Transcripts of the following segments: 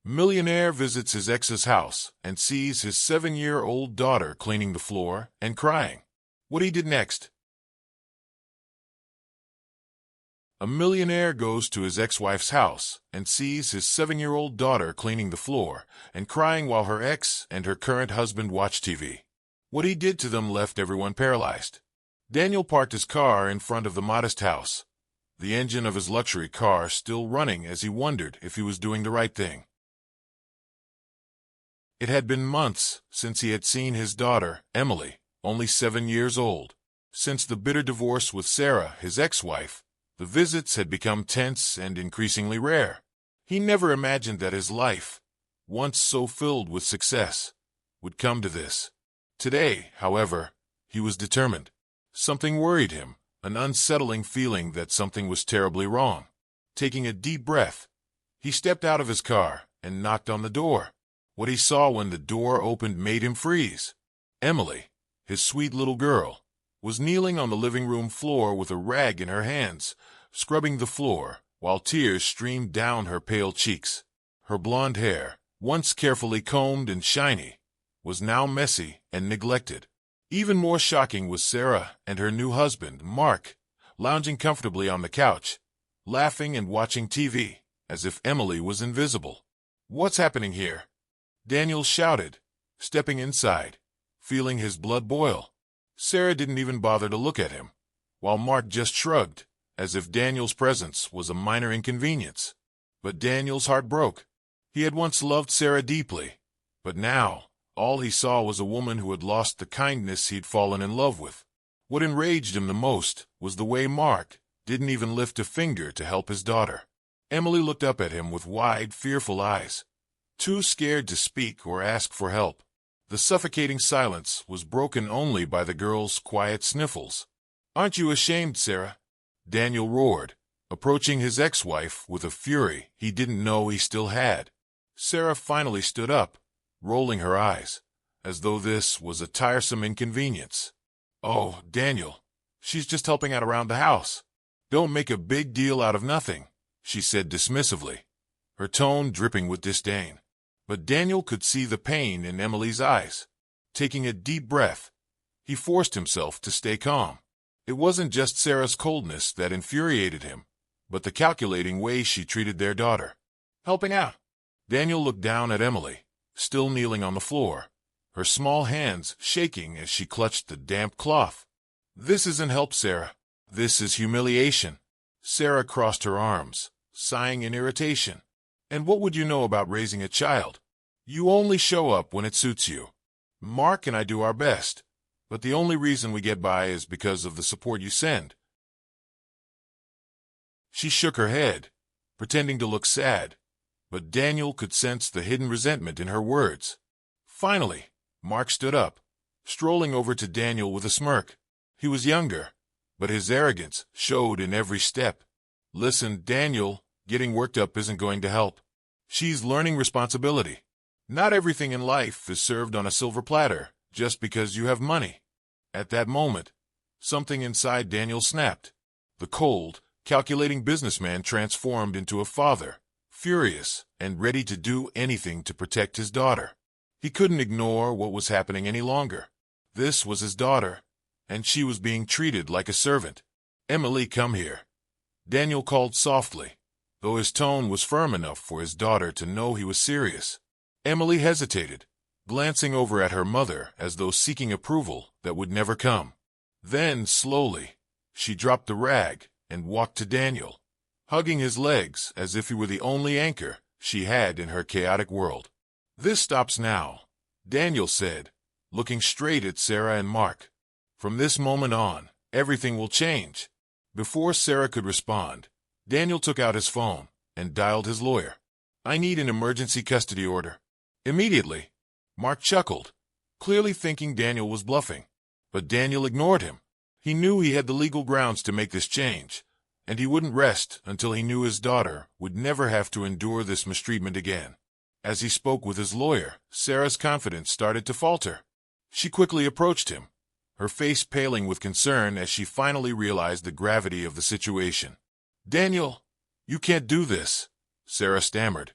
Millionaire visits his ex's house and sees his 7-year-old daughter cleaning the floor and crying. What he did next? A millionaire goes to his ex-wife's house and sees his 7-year-old daughter cleaning the floor and crying while her ex and her current husband watch TV. What he did to them left everyone paralyzed. Daniel parked his car in front of the modest house, the engine of his luxury car still running as he wondered if he was doing the right thing. It had been months since he had seen his daughter, Emily, only 7 years old. Since the bitter divorce with Sarah, his ex-wife, the visits had become tense and increasingly rare. He never imagined that his life, once so filled with success, would come to this. Today, however, he was determined. Something worried him, an unsettling feeling that something was terribly wrong. Taking a deep breath, he stepped out of his car and knocked on the door. What he saw when the door opened made him freeze. Emily, his sweet little girl, was kneeling on the living room floor with a rag in her hands, scrubbing the floor, while tears streamed down her pale cheeks. Her blonde hair, once carefully combed and shiny, was now messy and neglected. Even more shocking was Sarah and her new husband, Mark, lounging comfortably on the couch, laughing and watching TV, as if Emily was invisible. "What's happening here?" Daniel shouted, stepping inside, feeling his blood boil. Sarah didn't even bother to look at him, while Mark just shrugged, as if Daniel's presence was a minor inconvenience. But Daniel's heart broke. He had once loved Sarah deeply, but now all he saw was a woman who had lost the kindness he'd fallen in love with. What enraged him the most was the way Mark didn't even lift a finger to help his daughter. Emily looked up at him with wide, fearful eyes, too scared to speak or ask for help. The suffocating silence was broken only by the girl's quiet sniffles. "Aren't you ashamed, Sarah?" Daniel roared, approaching his ex-wife with a fury he didn't know he still had. Sarah finally stood up, rolling her eyes, as though this was a tiresome inconvenience. "Oh, Daniel, she's just helping out around the house. Don't make a big deal out of nothing," she said dismissively, her tone dripping with disdain. But Daniel could see the pain in Emily's eyes. Taking a deep breath, he forced himself to stay calm. It wasn't just Sarah's coldness that infuriated him, but the calculating way she treated their daughter. "Helping out?" Daniel looked down at Emily, still kneeling on the floor, her small hands shaking as she clutched the damp cloth. "This isn't help, Sarah. This is humiliation." Sarah crossed her arms, sighing in irritation. "And what would you know about raising a child? You only show up when it suits you. Mark and I do our best, but the only reason we get by is because of the support you send." She shook her head, pretending to look sad, but Daniel could sense the hidden resentment in her words. Finally, Mark stood up, strolling over to Daniel with a smirk. He was younger, but his arrogance showed in every step. "Listen, Daniel, getting worked up isn't going to help. She's learning responsibility. Not everything in life is served on a silver platter just because you have money." At that moment, something inside Daniel snapped. The cold, calculating businessman transformed into a father, furious and ready to do anything to protect his daughter. He couldn't ignore what was happening any longer. This was his daughter, and she was being treated like a servant. "Emily, come here," Daniel called softly, though his tone was firm enough for his daughter to know he was serious. Emily hesitated, glancing over at her mother as though seeking approval that would never come. Then, slowly, she dropped the rag and walked to Daniel, hugging his legs as if he were the only anchor she had in her chaotic world. "This stops now," Daniel said, looking straight at Sarah and Mark. "From this moment on, everything will change." Before Sarah could respond, Daniel took out his phone and dialed his lawyer. "I need an emergency custody order." "Immediately." Mark chuckled, clearly thinking Daniel was bluffing. But Daniel ignored him. He knew he had the legal grounds to make this change, and he wouldn't rest until he knew his daughter would never have to endure this mistreatment again. As he spoke with his lawyer, Sarah's confidence started to falter. She quickly approached him, her face paling with concern as she finally realized the gravity of the situation. "Daniel, you can't do this," Sarah stammered,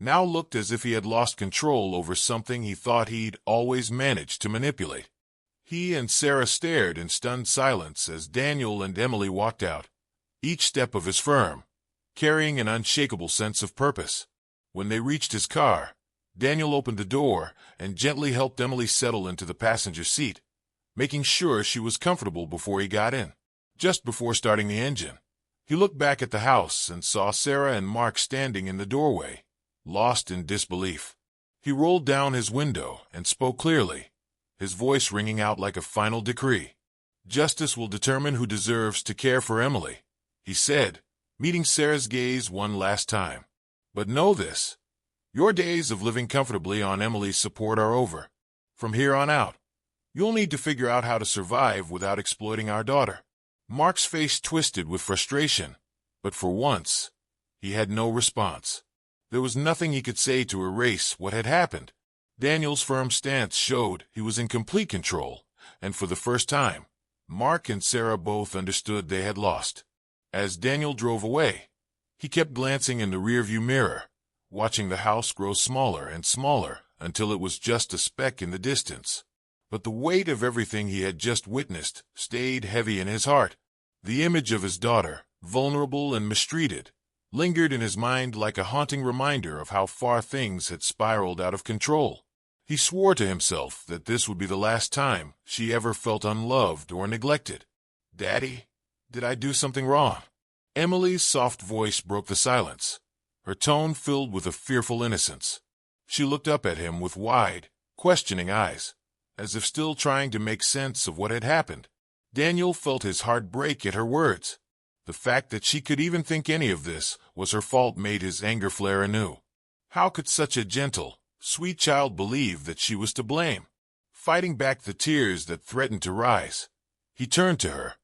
now looked as if he had lost control over something he thought he'd always managed to manipulate. He and Sarah stared in stunned silence as Daniel and Emily walked out, each step of his firm carrying an unshakable sense of purpose. When they reached his car, Daniel opened the door and gently helped Emily settle into the passenger seat, making sure she was comfortable before he got in. Just before starting the engine, he looked back at the house and saw Sarah and Mark standing in the doorway, lost in disbelief. He rolled down his window and spoke clearly, his voice ringing out like a final decree. "Justice will determine who deserves to care for Emily," he said, meeting Sarah's gaze one last time. "But know this, your days of living comfortably on Emily's support are over. From here on out, you'll need to figure out how to survive without exploiting our daughter." Mark's face twisted with frustration, but for once, he had no response. There was nothing he could say to erase what had happened. Daniel's firm stance showed he was in complete control, and for the first time, Mark and Sarah both understood they had lost. As Daniel drove away, he kept glancing in the rearview mirror, watching the house grow smaller and smaller until it was just a speck in the distance. But the weight of everything he had just witnessed stayed heavy in his heart. The image of his daughter, vulnerable and mistreated, lingered in his mind like a haunting reminder of how far things had spiraled out of control. He swore to himself that this would be the last time she ever felt unloved or neglected. "Daddy, did I do something wrong?" Emily's soft voice broke the silence, her tone filled with a fearful innocence. She looked up at him with wide, questioning eyes, as if still trying to make sense of what had happened. Daniel felt his heart break at her words. The fact that she could even think any of this was her fault made his anger flare anew. How could such a gentle, sweet child believe that she was to blame? Fighting back the tears that threatened to rise, he turned to her,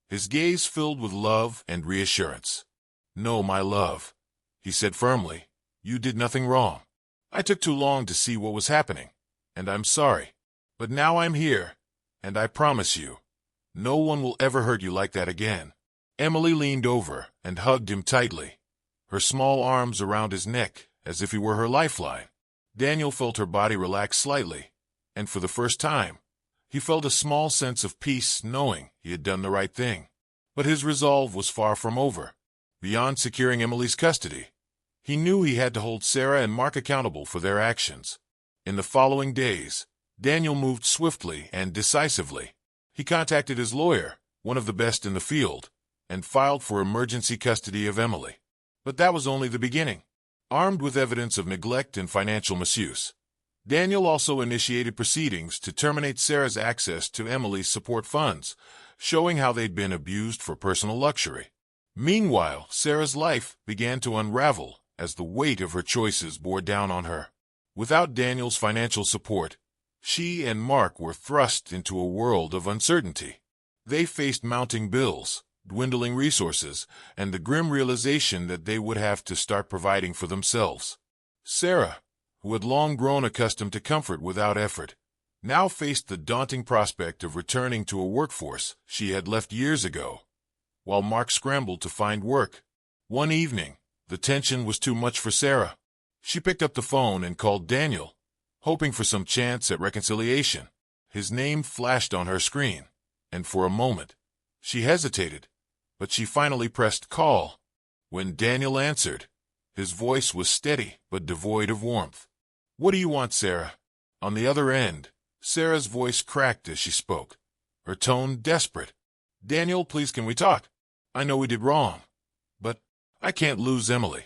his gaze filled with love and reassurance. "No, my love," he said firmly, "you did nothing wrong. I took too long to see what was happening, and I'm sorry. But now I'm here, and I promise you, no one will ever hurt you like that again." Emily leaned over and hugged him tightly, her small arms around his neck as if he were her lifeline. Daniel felt her body relax slightly, and for the first time, he felt a small sense of peace knowing he had done the right thing. But his resolve was far from over. Beyond securing Emily's custody, he knew he had to hold Sarah and Mark accountable for their actions. In the following days, Daniel moved swiftly and decisively. He contacted his lawyer, one of the best in the field, and filed for emergency custody of Emily. But that was only the beginning. Armed with evidence of neglect and financial misuse, Daniel also initiated proceedings to terminate Sarah's access to Emily's support funds, showing how they'd been abused for personal luxury. Meanwhile, Sarah's life began to unravel as the weight of her choices bore down on her. Without Daniel's financial support, she and Mark were thrust into a world of uncertainty. They faced mounting bills, dwindling resources, and the grim realization that they would have to start providing for themselves. Sarah, who had long grown accustomed to comfort without effort, now faced the daunting prospect of returning to a workforce she had left years ago, while Mark scrambled to find work. One evening, the tension was too much for Sarah. She picked up the phone and called Daniel, hoping for some chance at reconciliation. His name flashed on her screen, and for a moment, she hesitated, but she finally pressed call. When Daniel answered, his voice was steady but devoid of warmth. "What do you want, Sarah?" On the other end, Sarah's voice cracked as she spoke, her tone desperate. "Daniel, please, can we talk? I know we did wrong, but I can't lose Emily.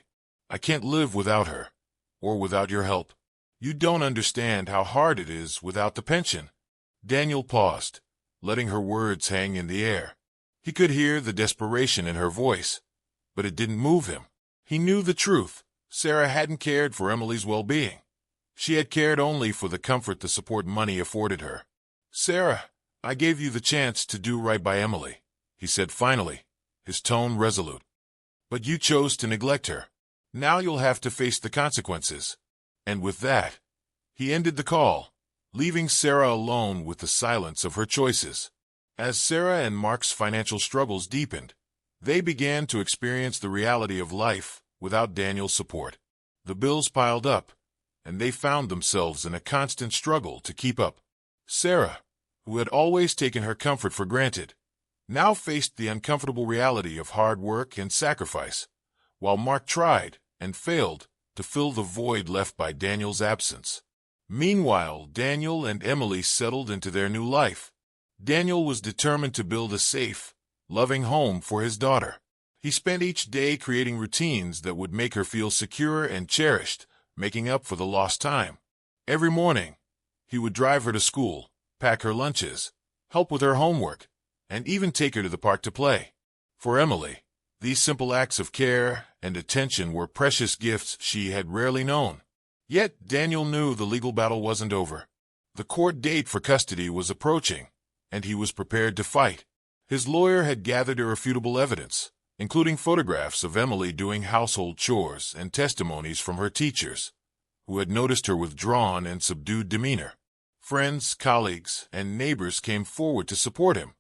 I can't live without her, or without your help. You don't understand how hard it is without the pension." Daniel paused, letting her words hang in the air. He could hear the desperation in her voice, but it didn't move him. He knew the truth. Sarah hadn't cared for Emily's well-being. She had cared only for the comfort the support money afforded her. "Sarah, I gave you the chance to do right by Emily," he said finally, his tone resolute. "But you chose to neglect her. Now you'll have to face the consequences." And with that, he ended the call, leaving Sarah alone with the silence of her choices. As Sarah and Mark's financial struggles deepened, they began to experience the reality of life without Daniel's support. The bills piled up, and they found themselves in a constant struggle to keep up. Sarah, who had always taken her comfort for granted, now faced the uncomfortable reality of hard work and sacrifice, while Mark tried and failed to fill the void left by Daniel's absence. Meanwhile, Daniel and Emily settled into their new life. Daniel was determined to build a safe, loving home for his daughter. He spent each day creating routines that would make her feel secure and cherished, making up for the lost time. Every morning, he would drive her to school, pack her lunches, help with her homework, and even take her to the park to play. For Emily, these simple acts of care and attention were precious gifts she had rarely known. Yet Daniel knew the legal battle wasn't over. The court date for custody was approaching, and he was prepared to fight. His lawyer had gathered irrefutable evidence, including photographs of Emily doing household chores and testimonies from her teachers, who had noticed her withdrawn and subdued demeanor. Friends, colleagues, and neighbors came forward to support him,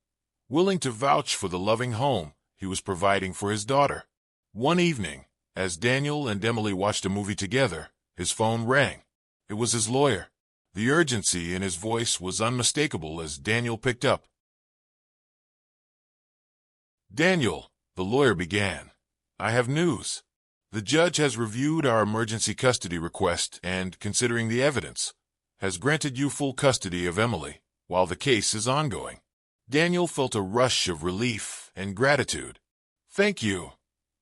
willing to vouch for the loving home he was providing for his daughter. One evening, as Daniel and Emily watched a movie together, his phone rang. It was his lawyer. The urgency in his voice was unmistakable as Daniel picked up. "Daniel," the lawyer began, "I have news. The judge has reviewed our emergency custody request and, considering the evidence, has granted you full custody of Emily while the case is ongoing." Daniel felt a rush of relief and gratitude. "Thank you,"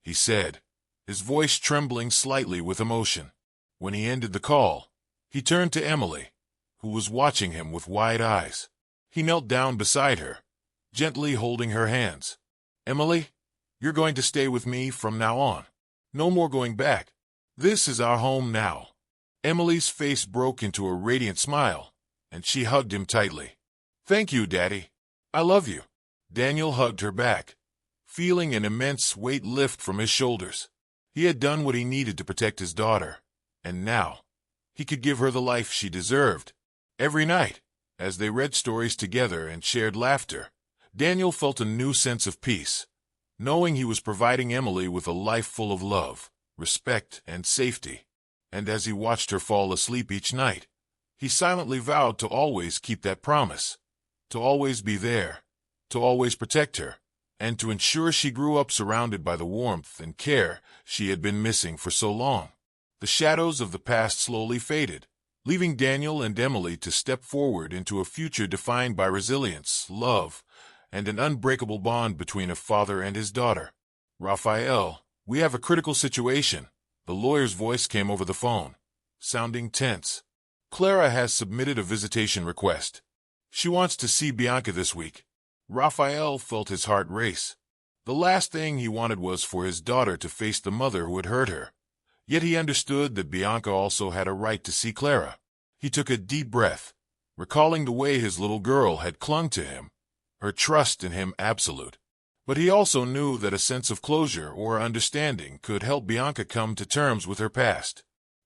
he said, his voice trembling slightly with emotion. When he ended the call, he turned to Emily, who was watching him with wide eyes. He knelt down beside her, gently holding her hands. "Emily, you're going to stay with me from now on. No more going back. This is our home now." Emily's face broke into a radiant smile, and she hugged him tightly. "Thank you, Daddy. I love you." Daniel hugged her back, feeling an immense weight lift from his shoulders. He had done what he needed to protect his daughter, and now he could give her the life she deserved. Every night, as they read stories together and shared laughter, Daniel felt a new sense of peace, knowing he was providing Emily with a life full of love, respect, and safety. And as he watched her fall asleep each night, he silently vowed to always keep that promise, to always be there, to always protect her, and to ensure she grew up surrounded by the warmth and care she had been missing for so long. The shadows of the past slowly faded, leaving Daniel and Emily to step forward into a future defined by resilience, love, and an unbreakable bond between a father and his daughter. "Raphael, we have a critical situation." The lawyer's voice came over the phone, sounding tense. "Clara has submitted a visitation request. She wants to see Bianca this week." Raphael felt his heart race. The last thing he wanted was for his daughter to face the mother who had hurt her. Yet he understood that Bianca also had a right to see Clara. He took a deep breath, recalling the way his little girl had clung to him, her trust in him absolute. But he also knew that a sense of closure or understanding could help Bianca come to terms with her past.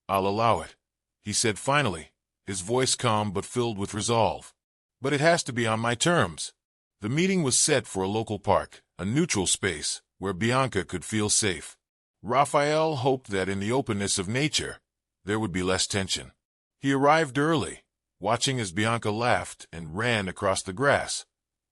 "I'll allow it," he said finally, his voice calm but filled with resolve. "But it has to be on my terms." The meeting was set for a local park, a neutral space where Bianca could feel safe. Raphael hoped that in the openness of nature, there would be less tension. He arrived early, watching as Bianca laughed and ran across the grass,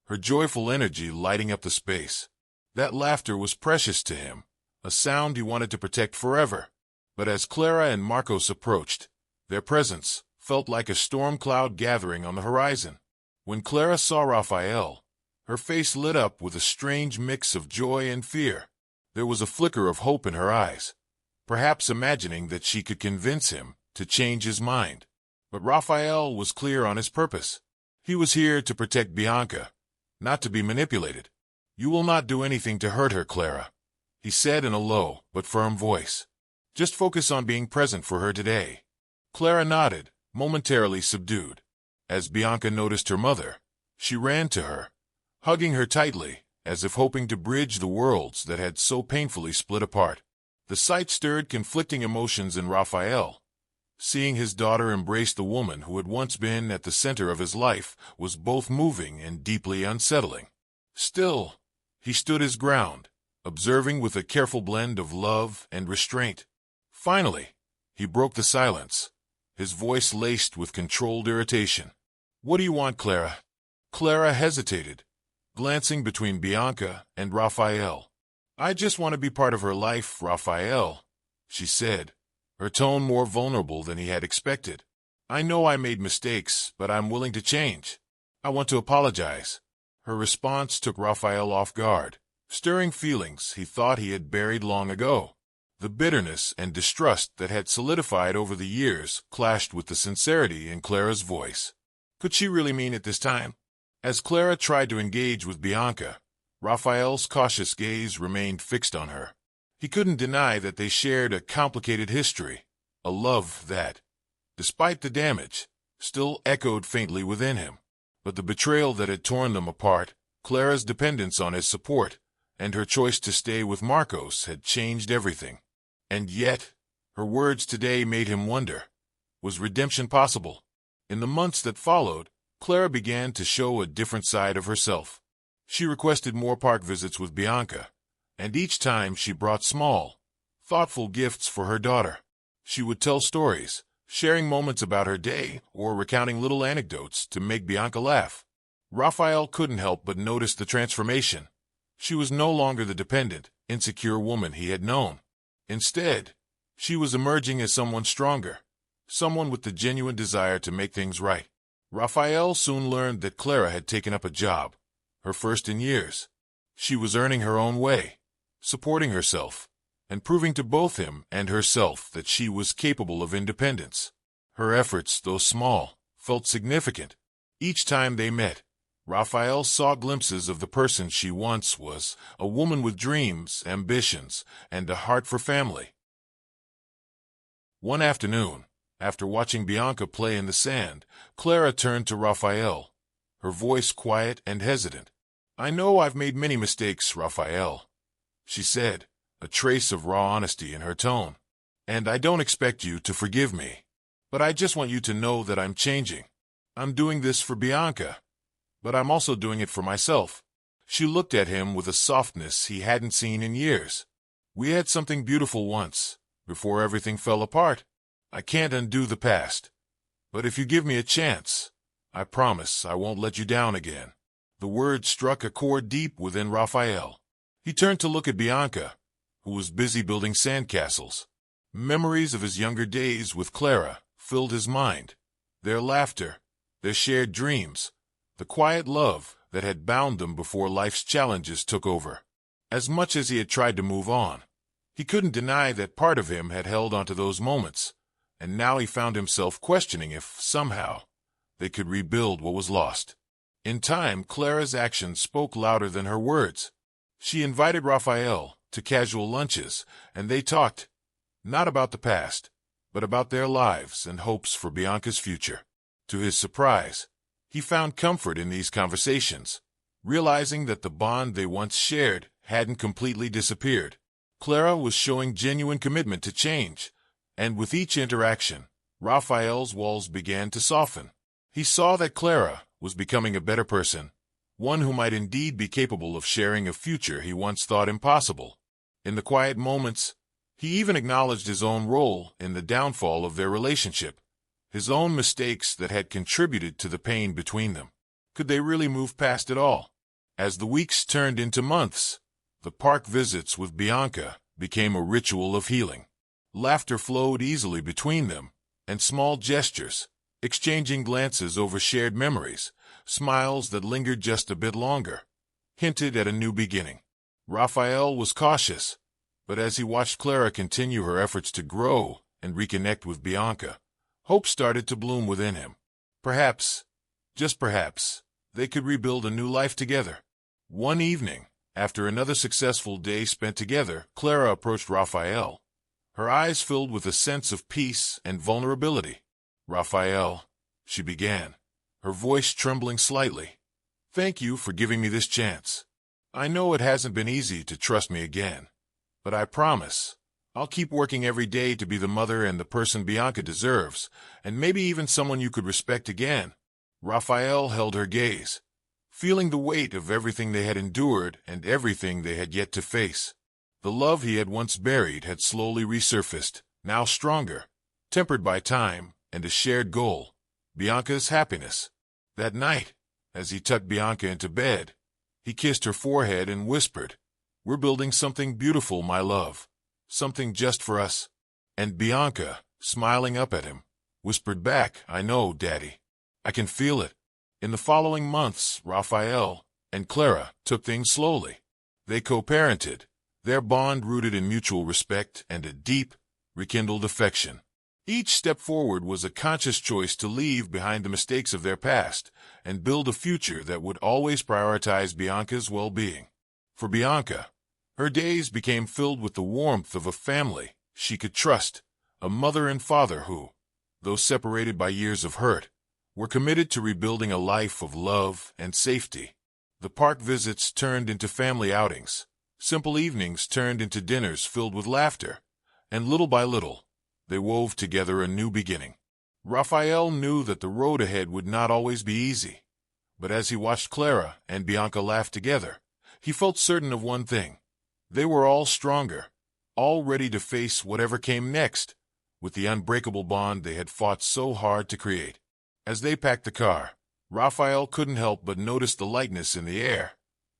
her joyful energy lighting up the space. That laughter was precious to him, a sound he wanted to protect forever. But as Clara and Marcos approached, their presence felt like a storm cloud gathering on the horizon. When Clara saw Raphael, her face lit up with a strange mix of joy and fear. There was a flicker of hope in her eyes, perhaps imagining that she could convince him to change his mind. But Raphael was clear on his purpose. He was here to protect Bianca, not to be manipulated. "You will not do anything to hurt her, Clara," he said in a low but firm voice. "Just focus on being present for her today." Clara nodded, momentarily subdued. As Bianca noticed her mother, she ran to her, hugging her tightly, as if hoping to bridge the worlds that had so painfully split apart. The sight stirred conflicting emotions in Raphael. Seeing his daughter embrace the woman who had once been at the center of his life was both moving and deeply unsettling. Still, he stood his ground, observing with a careful blend of love and restraint. Finally, He broke the silence, his voice laced with controlled irritation. "What do you want, Clara?" Clara hesitated, glancing between Bianca and Raphael. "I just want to be part of her life, Raphael," she said, her tone more vulnerable than he had expected. "I know I made mistakes, but I'm willing to change. I want to apologize." Her response took Raphael off guard, stirring feelings he thought he had buried long ago. The bitterness and distrust that had solidified over the years clashed with the sincerity in Clara's voice. Could she really mean it this time? As Clara tried to engage with Bianca, Raphael's cautious gaze remained fixed on her. He couldn't deny that they shared a complicated history, a love that, despite the damage, still echoed faintly within him. But the betrayal that had torn them apart, Clara's dependence on his support, and her choice to stay with Marcos had changed everything. And yet, her words today made him wonder, was redemption possible? In the months that followed, Clara began to show a different side of herself. She requested more park visits with Bianca, and each time she brought small, thoughtful gifts for her daughter. She would tell stories, sharing moments about her day or recounting little anecdotes to make Bianca laugh. Raphael couldn't help but notice the transformation. She was no longer the dependent, insecure woman he had known. Instead, she was emerging as someone stronger, someone with the genuine desire to make things right. Raphael soon learned that Clara had taken up a job, her first in years. She was earning her own way, supporting herself, and proving to both him and herself that she was capable of independence. Her efforts, though small, felt significant. Each time they met, Raphael saw glimpses of the person she once was, a woman with dreams, ambitions, and a heart for family. One afternoon, after watching Bianca play in the sand, Clara turned to Raphael, her voice quiet and hesitant. "I know I've made many mistakes, Raphael," she said, a trace of raw honesty in her tone. "And I don't expect you to forgive me. But I just want you to know that I'm changing. I'm doing this for Bianca, but I'm also doing it for myself." She looked at him with a softness he hadn't seen in years. "We had something beautiful once, before everything fell apart. I can't undo the past. But if you give me a chance, I promise I won't let you down again." The words struck a chord deep within Raphael. He turned to look at Bianca, who was busy building sandcastles. Memories of his younger days with Clara filled his mind. Their laughter, their shared dreams, the quiet love that had bound them before life's challenges took over. As much as he had tried to move on, he couldn't deny that part of him had held onto those moments, and now he found himself questioning if, somehow, they could rebuild what was lost. In time, Clara's actions spoke louder than her words. She invited Raphael to casual lunches, and they talked, not about the past, but about their lives and hopes for Bianca's future. To his surprise, he found comfort in these conversations, realizing that the bond they once shared hadn't completely disappeared. Clara was showing genuine commitment to change, and with each interaction, Raphael's walls began to soften. He saw that Clara was becoming a better person, one who might indeed be capable of sharing a future he once thought impossible. In the quiet moments, he even acknowledged his own role in the downfall of their relationship, his own mistakes that had contributed to the pain between them. Could they really move past it all? As the weeks turned into months, the park visits with Bianca became a ritual of healing. Laughter flowed easily between them, and small gestures, exchanging glances over shared memories, smiles that lingered just a bit longer, hinted at a new beginning. Raphael was cautious, but as he watched Clara continue her efforts to grow and reconnect with Bianca, hope started to bloom within him. Perhaps, just perhaps, they could rebuild a new life together. One evening, after another successful day spent together, Clara approached Raphael, her eyes filled with a sense of peace and vulnerability. "Raphael," she began, her voice trembling slightly, "thank you for giving me this chance. I know it hasn't been easy to trust me again, but I promise I'll keep working every day to be the mother and the person Bianca deserves, and maybe even someone you could respect again." Raphael held her gaze, feeling the weight of everything they had endured and everything they had yet to face. The love he had once buried had slowly resurfaced, now stronger, tempered by time and a shared goal, Bianca's happiness. That night, as he tucked Bianca into bed, he kissed her forehead and whispered, "We're building something beautiful, my love. Something just for us." And Bianca, smiling up at him, whispered back, "I know, Daddy. I can feel it." In the following months, Raphael and Clara took things slowly. They co-parented, their bond rooted in mutual respect and a deep, rekindled affection. Each step forward was a conscious choice to leave behind the mistakes of their past and build a future that would always prioritize Bianca's well-being. For Bianca, her days became filled with the warmth of a family she could trust, a mother and father who, though separated by years of hurt, were committed to rebuilding a life of love and safety. The park visits turned into family outings, simple evenings turned into dinners filled with laughter, and little by little, they wove together a new beginning. Raphael knew that the road ahead would not always be easy, but as he watched Clara and Bianca laugh together, he felt certain of one thing: they were all stronger, all ready to face whatever came next, with the unbreakable bond they had fought so hard to create. As they packed the car, Raphael couldn't help but notice the lightness in the air,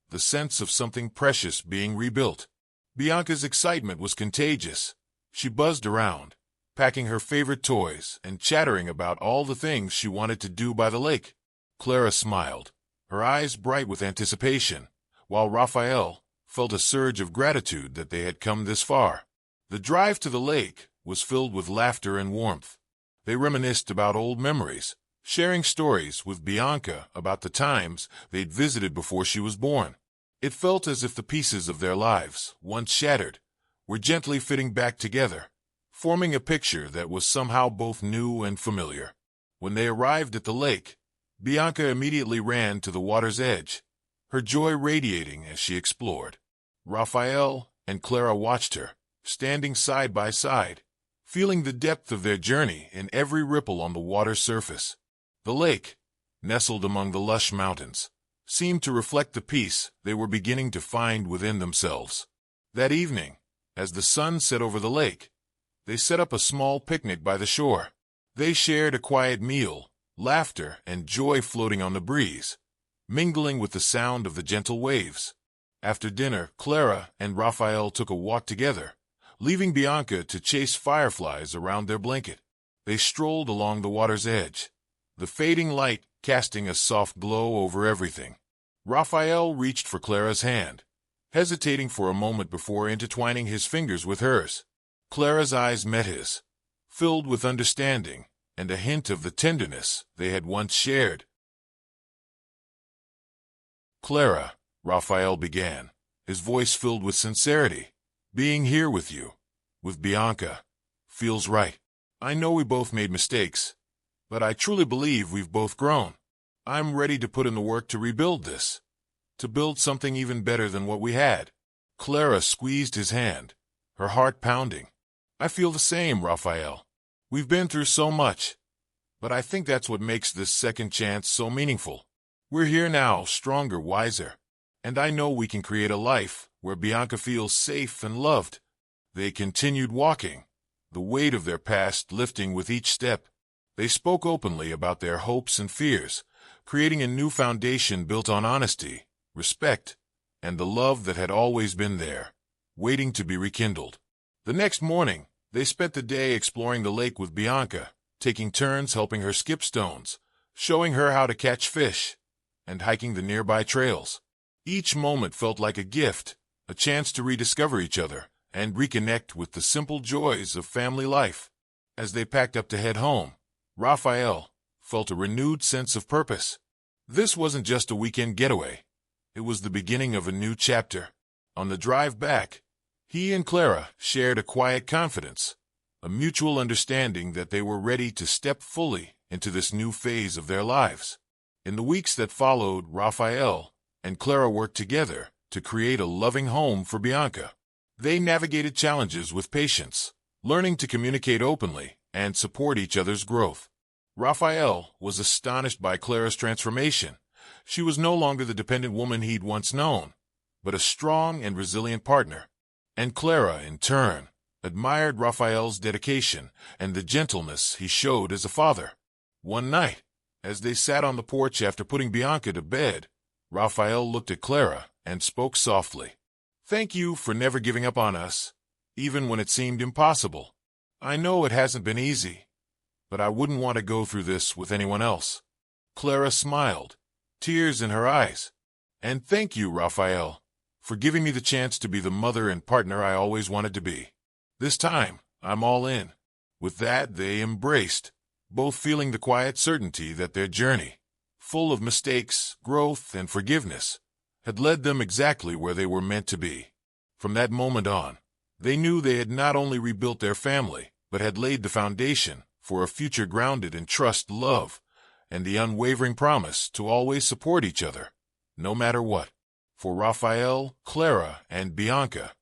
the sense of something precious being rebuilt. Bianca's excitement was contagious. She buzzed around, packing her favorite toys and chattering about all the things she wanted to do by the lake. Clara smiled, her eyes bright with anticipation, while Raphael felt a surge of gratitude that they had come this far. The drive to the lake was filled with laughter and warmth. They reminisced about old memories, sharing stories with Bianca about the times they'd visited before she was born. It felt as if the pieces of their lives, once shattered, were gently fitting back together, forming a picture that was somehow both new and familiar. When they arrived at the lake, Bianca immediately ran to the water's edge, her joy radiating as she explored. Raphael and Clara watched her, standing side by side, feeling the depth of their journey in every ripple on the water's surface. The lake, nestled among the lush mountains, seemed to reflect the peace they were beginning to find within themselves. That evening, as the sun set over the lake, they set up a small picnic by the shore. They shared a quiet meal, laughter and joy floating on the breeze, mingling with the sound of the gentle waves. After dinner, Clara and Raphael took a walk together, leaving Bianca to chase fireflies around their blanket. They strolled along the water's edge, the fading light casting a soft glow over everything. Raphael reached for Clara's hand, hesitating for a moment before intertwining his fingers with hers. Clara's eyes met his, filled with understanding and a hint of the tenderness they had once shared. "Clara," Raphael began, his voice filled with sincerity, "being here with you, with Bianca, feels right. I know we both made mistakes, but I truly believe we've both grown. I'm ready to put in the work to rebuild this, to build something even better than what we had." Clara squeezed his hand, her heart pounding. "I feel the same, Raphael. We've been through so much, but I think that's what makes this second chance so meaningful. We're here now, stronger, wiser, and I know we can create a life where Bianca feels safe and loved." They continued walking, the weight of their past lifting with each step. They spoke openly about their hopes and fears, creating a new foundation built on honesty, respect, and the love that had always been there, waiting to be rekindled. The next morning, they spent the day exploring the lake with Bianca, taking turns helping her skip stones, showing her how to catch fish, and hiking the nearby trails. Each moment felt like a gift, a chance to rediscover each other and reconnect with the simple joys of family life. As they packed up to head home, Raphael felt a renewed sense of purpose. This wasn't just a weekend getaway. It was the beginning of a new chapter. On the drive back, he and Clara shared a quiet confidence, a mutual understanding that they were ready to step fully into this new phase of their lives. In the weeks that followed, Raphael and Clara worked together to create a loving home for Bianca. They navigated challenges with patience, learning to communicate openly and support each other's growth. Raphael was astonished by Clara's transformation. She was no longer the dependent woman he'd once known, but a strong and resilient partner. And Clara, in turn, admired Raphael's dedication and the gentleness he showed as a father. One night, as they sat on the porch after putting Bianca to bed, Raphael looked at Clara and spoke softly. "Thank you for never giving up on us, even when it seemed impossible. I know it hasn't been easy, but I wouldn't want to go through this with anyone else." Clara smiled, tears in her eyes. "And thank you, Raphael, for giving me the chance to be the mother and partner I always wanted to be. This time, I'm all in." With that, they embraced, both feeling the quiet certainty that their journey, full of mistakes, growth, and forgiveness, had led them exactly where they were meant to be. From that moment on, they knew they had not only rebuilt their family, but had laid the foundation for a future grounded in trust, love, and the unwavering promise to always support each other, no matter what. For Raphael, Clara, and Bianca,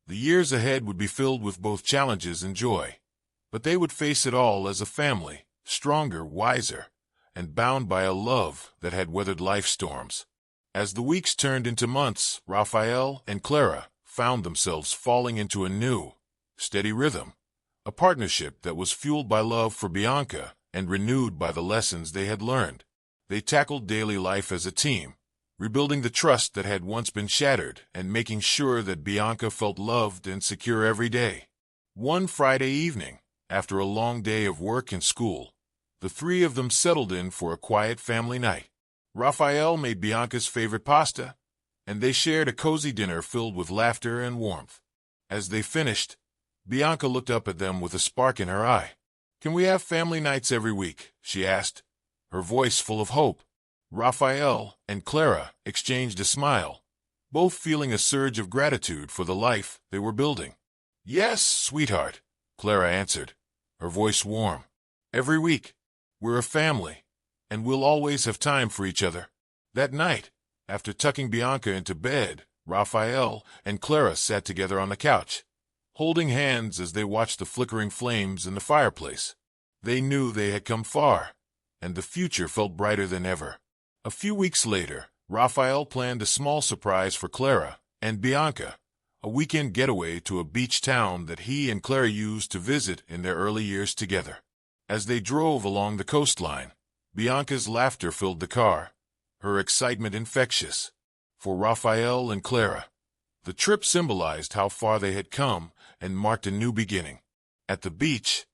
the years ahead would be filled with both challenges and joy, but they would face it all as a family, stronger, wiser, and bound by a love that had weathered life's storms. As the weeks turned into months, Raphael and Clara found themselves falling into a new, steady rhythm, a partnership that was fueled by love for Bianca and renewed by the lessons they had learned. They tackled daily life as a team, rebuilding the trust that had once been shattered and making sure that Bianca felt loved and secure every day. One Friday evening, after a long day of work and school, the three of them settled in for a quiet family night. Raphael made Bianca's favorite pasta, and they shared a cozy dinner filled with laughter and warmth. As they finished, Bianca looked up at them with a spark in her eye. "Can we have family nights every week?" she asked, her voice full of hope. Raphael and Clara exchanged a smile, both feeling a surge of gratitude for the life they were building. "Yes, sweetheart," Clara answered, her voice warm. "Every week. We're a family, and we'll always have time for each other." That night, after tucking Bianca into bed, Raphael and Clara sat together on the couch, holding hands as they watched the flickering flames in the fireplace. They knew they had come far, and the future felt brighter than ever. A few weeks later, Raphael planned a small surprise for Clara and Bianca, a weekend getaway to a beach town that he and Clara used to visit in their early years together. As they drove along the coastline, Bianca's laughter filled the car, her excitement infectious. For Raphael and Clara, the trip symbolized how far they had come and marked a new beginning. At the beach,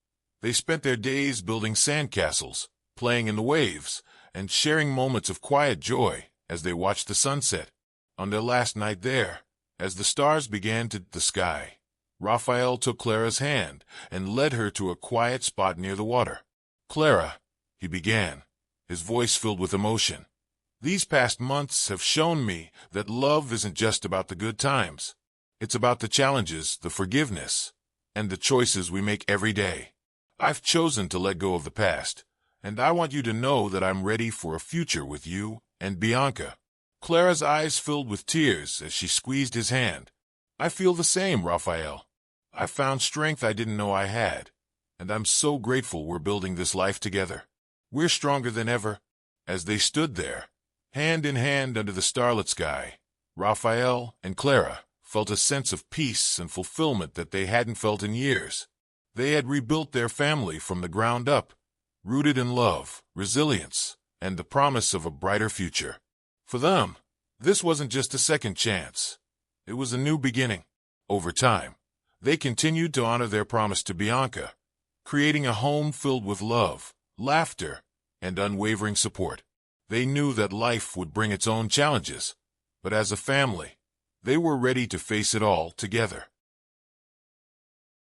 they spent their days building sandcastles, playing in the waves, and sharing moments of quiet joy as they watched the sunset. On their last night there, as the stars began to the sky, Raphael took Clara's hand and led her to a quiet spot near the water. "Clara," he began, his voice filled with emotion, "these past months have shown me that love isn't just about the good times. It's about the challenges, the forgiveness, and the choices we make every day. I've chosen to let go of the past, and I want you to know that I'm ready for a future with you and Bianca." Clara's eyes filled with tears as she squeezed his hand. "I feel the same, Raphael. I found strength I didn't know I had, and I'm so grateful we're building this life together. We're stronger than ever." As they stood there, hand in hand under the starlit sky, Raphael and Clara felt a sense of peace and fulfillment that they hadn't felt in years. They had rebuilt their family from the ground up, rooted in love, resilience, and the promise of a brighter future. For them, this wasn't just a second chance. It was a new beginning. Over time, they continued to honor their promise to Bianca, creating a home filled with love, laughter, and unwavering support. They knew that life would bring its own challenges, but as a family, they were ready to face it all together.